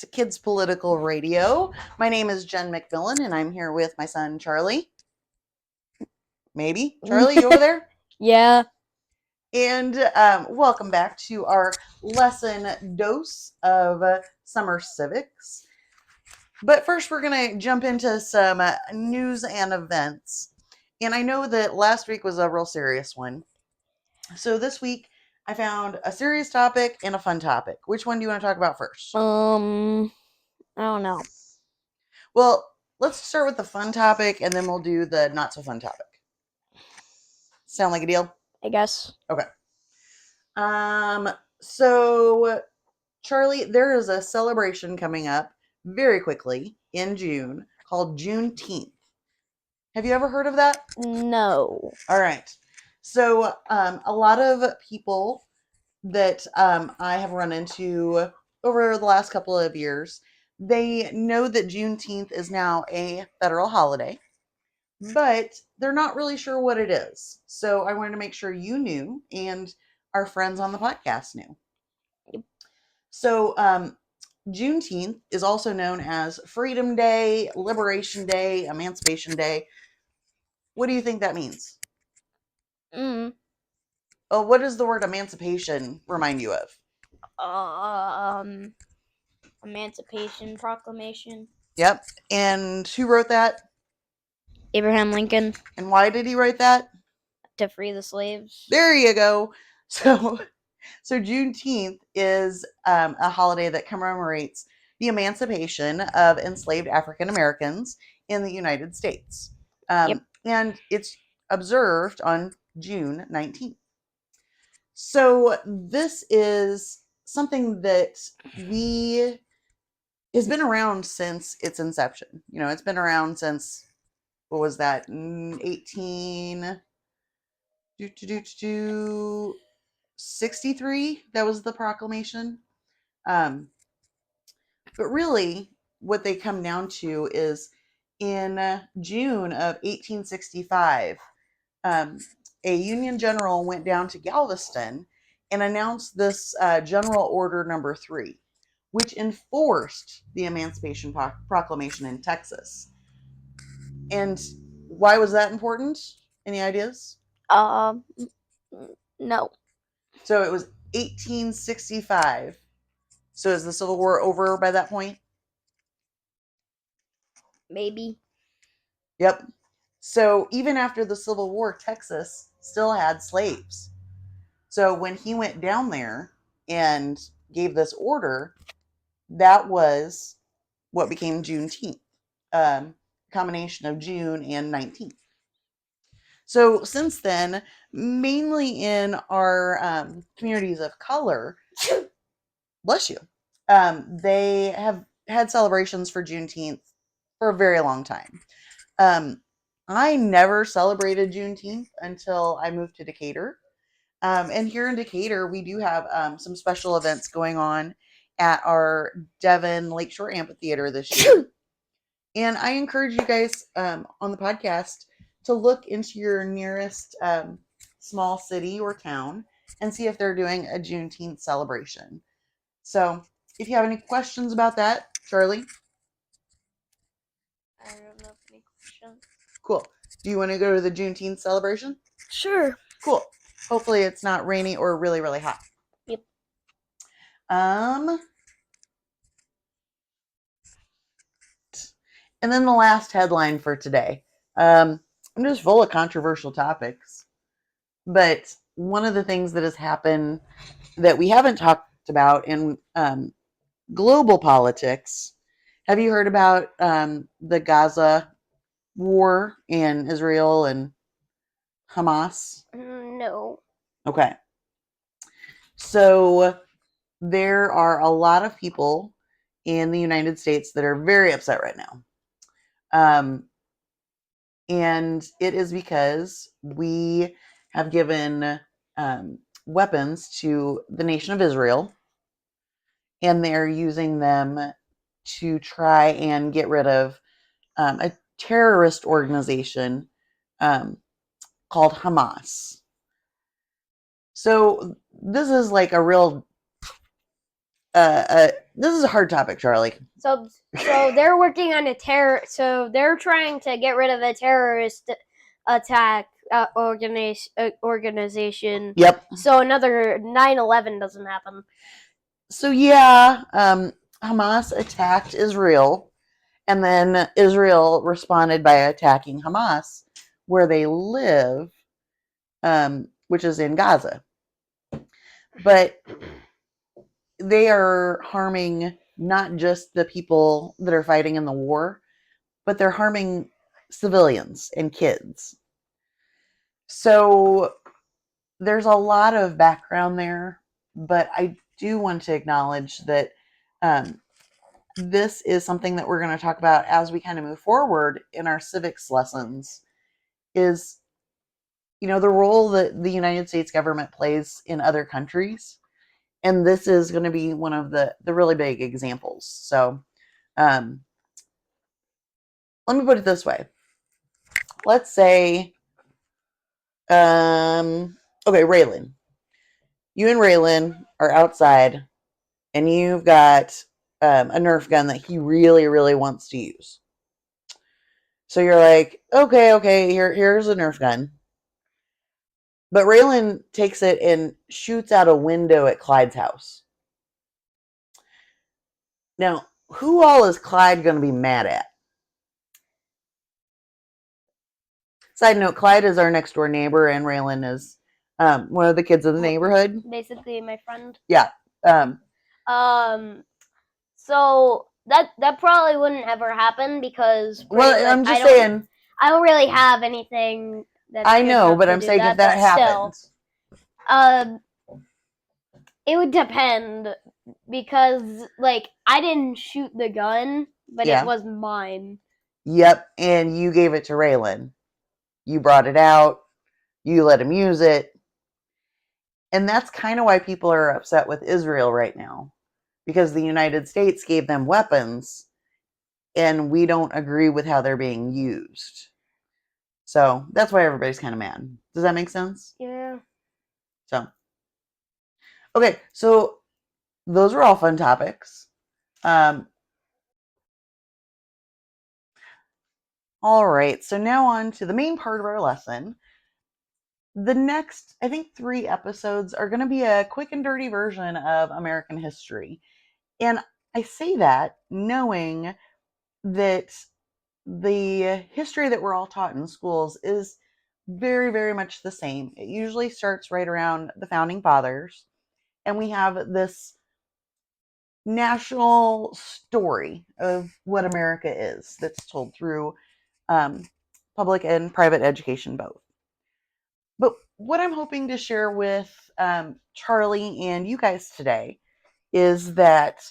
to Kids Political Radio. My name is Jen McMillan, and I'm here with my son, Charlie. Maybe? Charlie, you over there? Yeah. And welcome back to our lesson dose of summer civics. But first, we're going to jump into some news and events. And I know that last week was a real serious one. So this week, I found a serious topic and a fun topic. Which one do you want to talk about first? I don't know. Well, let's start with the fun topic, and then we'll do the not so fun topic. Sound like a deal? I guess. Okay. So Charlie, there is a celebration coming up very quickly in June called Juneteenth. Have you ever heard of that? No. All right. So a lot of people that I have run into over the last couple of years, they know that Juneteenth is now a federal holiday, but they're not really sure what it is. So I wanted to make sure you knew and our friends on the podcast knew. Yep. So Juneteenth is also known as Freedom Day, Liberation Day, Emancipation Day. What do you think that means? Oh, what does the word emancipation remind you of? Emancipation Proclamation. Yep. And who wrote that? Abraham Lincoln. And why did he write that? To free the slaves. There you go. So Juneteenth is a holiday that commemorates the emancipation of enslaved African Americans in the United States. Yep. And it's observed on June 19th. So this is something that has been around since its inception. You know, it's been around since, what was that, 63? That was the proclamation. But really, what they come down to is in June of 1865, a Union general went down to Galveston and announced this General Order Number 3, which enforced the Emancipation Proclamation in Texas. And why was that important? Any ideas? No. So it was 1865. So is the Civil War over by that point? Maybe. Yep. So even after the Civil War, Texas still had slaves. So when he went down there and gave this order, that was what became Juneteenth, combination of June and 19th. So since then, mainly in our communities of color, bless you, they have had celebrations for Juneteenth for a very long time. I never celebrated Juneteenth until I moved to Decatur. And here in Decatur, we do have some special events going on at our Devon Lakeshore Amphitheater this year. And I encourage you guys on the podcast to look into your nearest small city or town and see if they're doing a Juneteenth celebration. So if you have any questions about that, Charlie? I don't know any questions. Cool. Do you want to go to the Juneteenth celebration? Sure. Cool. Hopefully it's not rainy or really, really hot. Yep. And then the last headline for today. I'm just full of controversial topics. But one of the things that has happened that we haven't talked about in global politics, have you heard about the Gaza war in Israel and Hamas? No. Okay. So there are a lot of people in the United States that are very upset right now. And it is because we have given weapons to the nation of Israel, and they're using them to try and get rid of a terrorist organization called Hamas. So this is like a real this is a hard topic, Charlie. So they're working on a terror. So they're trying to get rid of a terrorist attack organization. Yep. So another 9/11 doesn't happen. So yeah, Hamas attacked Israel, and then Israel responded by attacking Hamas where they live, which is in Gaza. But they are harming not just the people that are fighting in the war, but they're harming civilians and kids. So there's a lot of background there, but I do want to acknowledge that this is something that we're going to talk about as we kind of move forward in our civics lessons is, the role that the United States government plays in other countries. And this is going to be one of the really big examples. So let me put it this way. Let's say, okay, Raylan. You and Raylan are outside and you've got a Nerf gun that he really, really wants to use. So you're like, okay, here's a Nerf gun. But Raylan takes it and shoots out a window at Clyde's house. Now, who all is Clyde going to be mad at? Side note, Clyde is our next door neighbor, and Raylan is one of the kids in the neighborhood. Basically, my friend. Yeah. So that probably wouldn't ever happen because I'm just saying. I don't really have anything that I know, but I'm saying if that happens. It would depend because I didn't shoot the gun, but it was mine. Yep, and you gave it to Raylan. You brought it out. You let him use it. And that's kind of why people are upset with Israel right now. Because the United States gave them weapons and we don't agree with how they're being used. So that's why everybody's kind of mad. Does that make sense? Yeah. So, okay, so those are all fun topics. All right, so now on to the main part of our lesson. The next, I think, 3 episodes are going to be a quick and dirty version of American history. And I say that knowing that the history that we're all taught in schools is very, very much the same. It usually starts right around the founding fathers, and we have this national story of what America is that's told through public and private education both. But what I'm hoping to share with Charlie and you guys today is that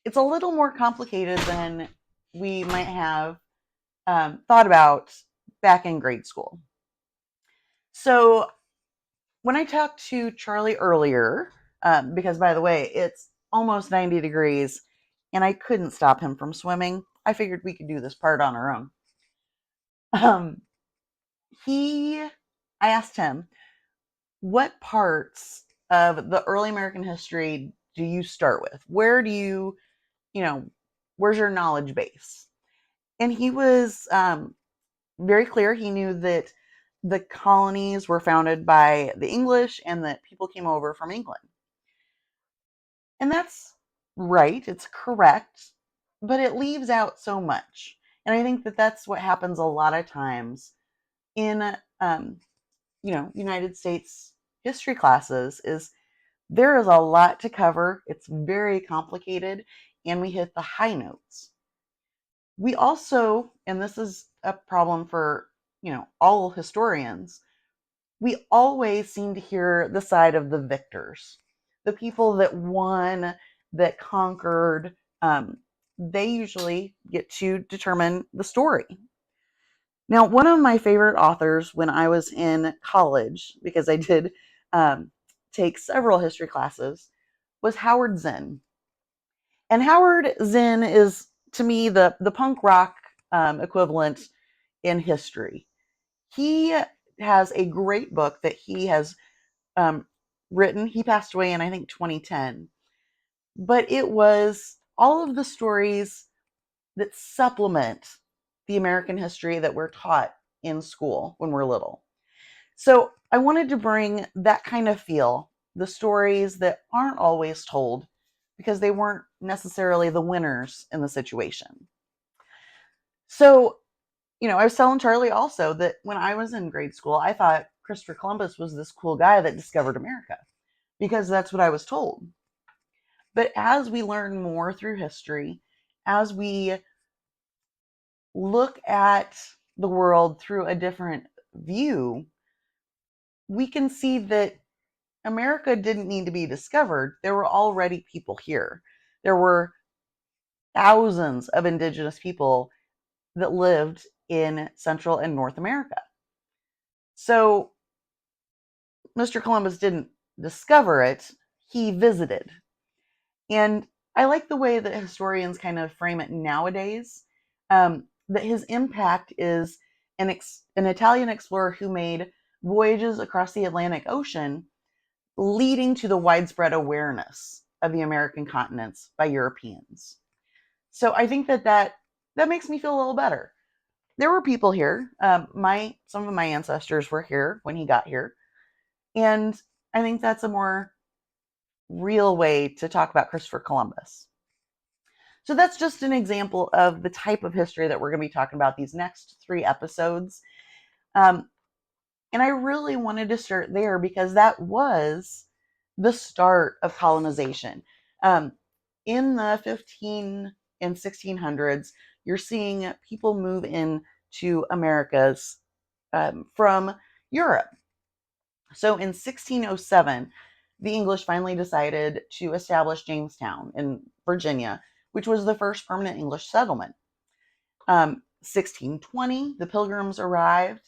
it's a little more complicated than we might have thought about back in grade school. So when I talked to Charlie earlier, because by the way, it's almost 90 degrees and I couldn't stop him from swimming, I figured we could do this part on our own. I asked him, what parts of the early American history do you start with? Where do you, where's your knowledge base? And he was very clear. He knew that the colonies were founded by the English and that people came over from England. And that's right, it's correct, but it leaves out so much. And I think that that's what happens a lot of times in, United States history classes is there is a lot to cover. It's very complicated, and we hit the high notes. We also, and this is a problem for, all historians, we always seem to hear the side of the victors, the people that won, that conquered. They usually get to determine the story. Now, one of my favorite authors when I was in college, because I did take several history classes, was Howard Zinn. And Howard Zinn is, to me, the punk rock equivalent in history. He has a great book that he has written. He passed away in, I think, 2010. but it was all of the stories that supplement the American history that we're taught in school when we're little. So I wanted to bring that kind of feel, the stories that aren't always told because they weren't necessarily the winners in the situation. So, I was telling Charlie also that when I was in grade school, I thought Christopher Columbus was this cool guy that discovered America because that's what I was told. But as we learn more through history, as we look at the world through a different view, we can see that America didn't need to be discovered. There were already people here. There were thousands of indigenous people that lived in Central and North America. So Mr. Columbus didn't discover it, he visited. And I like the way that historians kind of frame it nowadays, that his impact is an Italian explorer who made voyages across the Atlantic Ocean, leading to the widespread awareness of the American continents by Europeans. So I think that makes me feel a little better. There were people here. Some of my ancestors were here when he got here, and I think that's a more real way to talk about Christopher Columbus. So that's just an example of the type of history that we're going to be talking about these next 3 episodes. And I really wanted to start there because that was the start of colonization. In the 15 and 1600s, you're seeing people move into Americas from Europe. So in 1607, the English finally decided to establish Jamestown in Virginia, which was the first permanent English settlement. 1620, the Pilgrims arrived.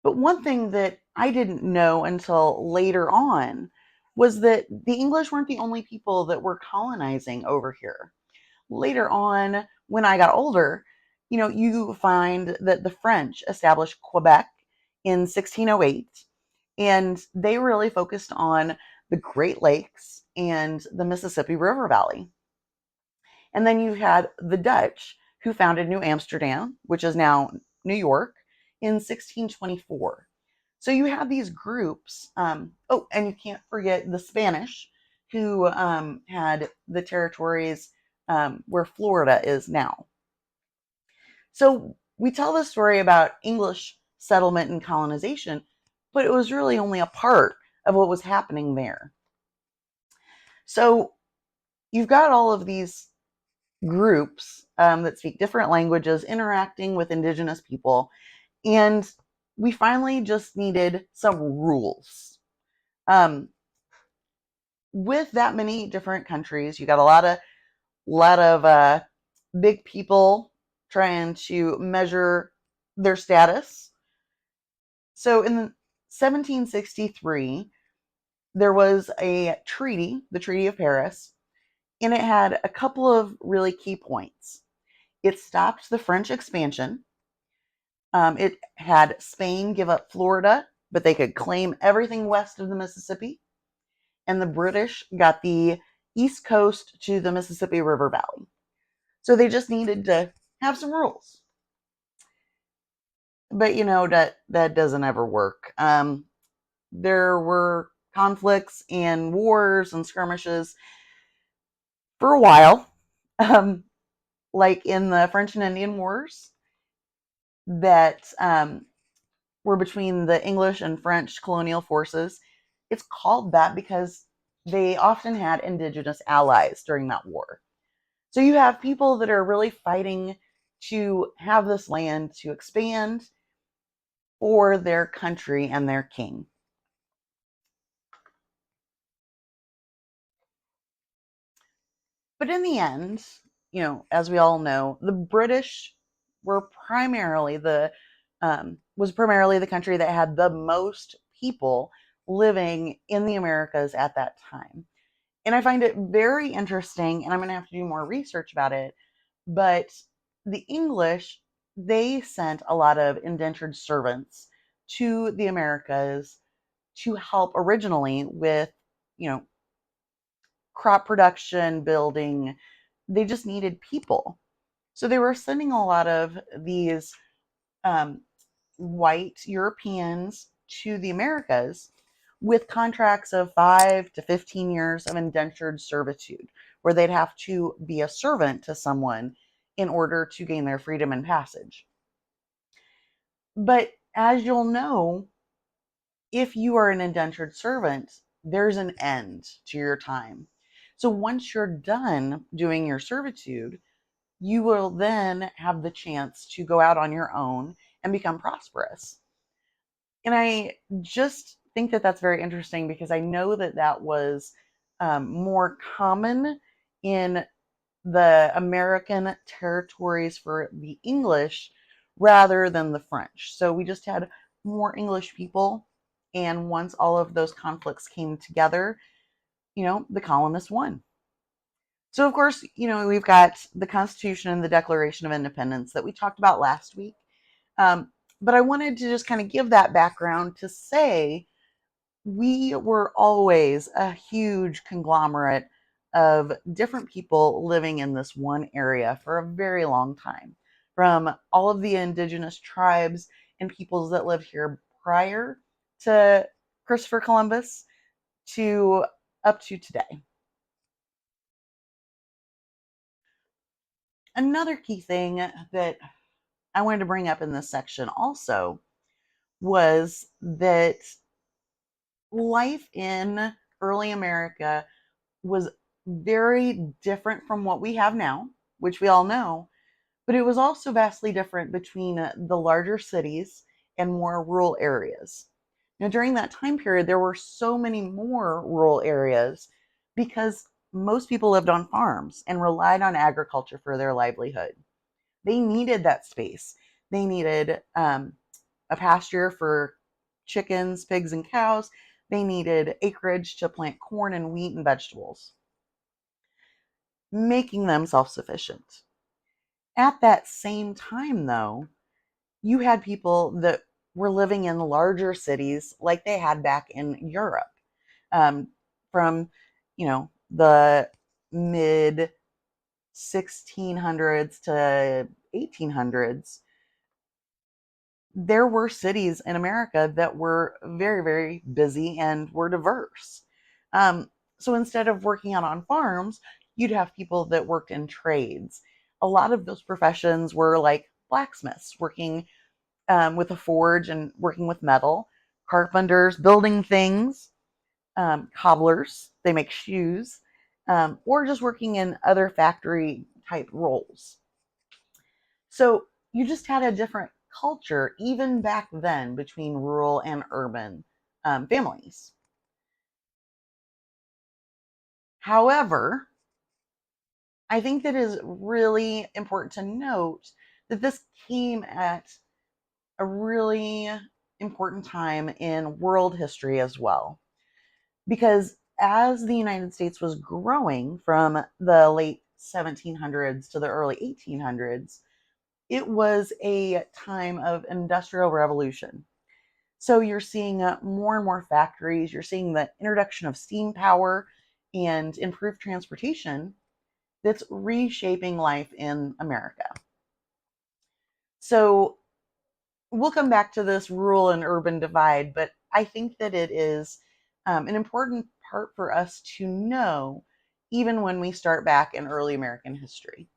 But one thing that I didn't know until later on was that the English weren't the only people that were colonizing over here. Later on, when I got older, you find that the French established Quebec in 1608, and they really focused on the Great Lakes and the Mississippi River Valley. And then you had the Dutch who founded New Amsterdam, which is now New York, in 1624. So you have these groups. And you can't forget the Spanish, who had the territories where Florida is now. So we tell the story about English settlement and colonization, but it was really only a part of what was happening there. So you've got all of these groups that speak different languages interacting with indigenous people, and we finally just needed some rules. With that many different countries, you got a lot of big people trying to measure their status. So in 1763, there was a treaty, the Treaty of Paris, and it had a couple of really key points. It stopped the French expansion. It had Spain give up Florida, but they could claim everything west of the Mississippi. And the British got the east coast to the Mississippi River Valley. So they just needed to have some rules. But that doesn't ever work. There were conflicts and wars and skirmishes for a while, like in the French and Indian Wars that were between the English and French colonial forces. It's called that because they often had indigenous allies during that war. So you have people that are really fighting to have this land to expand for their country and their king. But in the end, as we all know, the British were primarily was primarily the country that had the most people living in the Americas at that time. And I find it very interesting, and I'm going to have to do more research about it, but the English, they sent a lot of indentured servants to the Americas to help originally with, crop production, building. They just needed people. So they were sending a lot of these white Europeans to the Americas with contracts of 5 to 15 years of indentured servitude, where they'd have to be a servant to someone in order to gain their freedom and passage. But as you'll know, if you are an indentured servant, there's an end to your time. So once you're done doing your servitude, you will then have the chance to go out on your own and become prosperous. And I just think that that's very interesting because I know that that was more common in the American territories for the English rather than the French. So we just had more English people. And once all of those conflicts came together, the colonists won. So, of course, we've got the Constitution and the Declaration of Independence that we talked about last week. But I wanted to just kind of give that background to say we were always a huge conglomerate of different people living in this one area for a very long time, from all of the indigenous tribes and peoples that lived here prior to Christopher Columbus to up to today. Another key thing that I wanted to bring up in this section also was that life in early America was very different from what we have now, which we all know, but it was also vastly different between the larger cities and more rural areas. Now, during that time period, there were so many more rural areas because most people lived on farms and relied on agriculture for their livelihood. They needed that space. They needed a pasture for chickens, pigs, and cows. They needed acreage to plant corn and wheat and vegetables, making them self-sufficient. At that same time, though, you had people that were living in larger cities like they had back in Europe, from, the mid 1600s to 1800s. There were cities in America that were very, very busy and were diverse. So instead of working out on farms, you'd have people that worked in trades. A lot of those professions were like blacksmiths, working with a forge and working with metal, carpenters, building things, cobblers, they make shoes, or just working in other factory type roles. So you just had a different culture, even back then, between rural and urban families. However, I think that it is really important to note that this came at a really important time in world history as well. Because as the United States was growing from the late 1700s to the early 1800s, it was a time of industrial revolution. So you're seeing more and more factories, you're seeing the introduction of steam power and improved transportation that's reshaping life in America. So we'll come back to this rural and urban divide, but I think that it is an important part for us to know, even when we start back in early American history.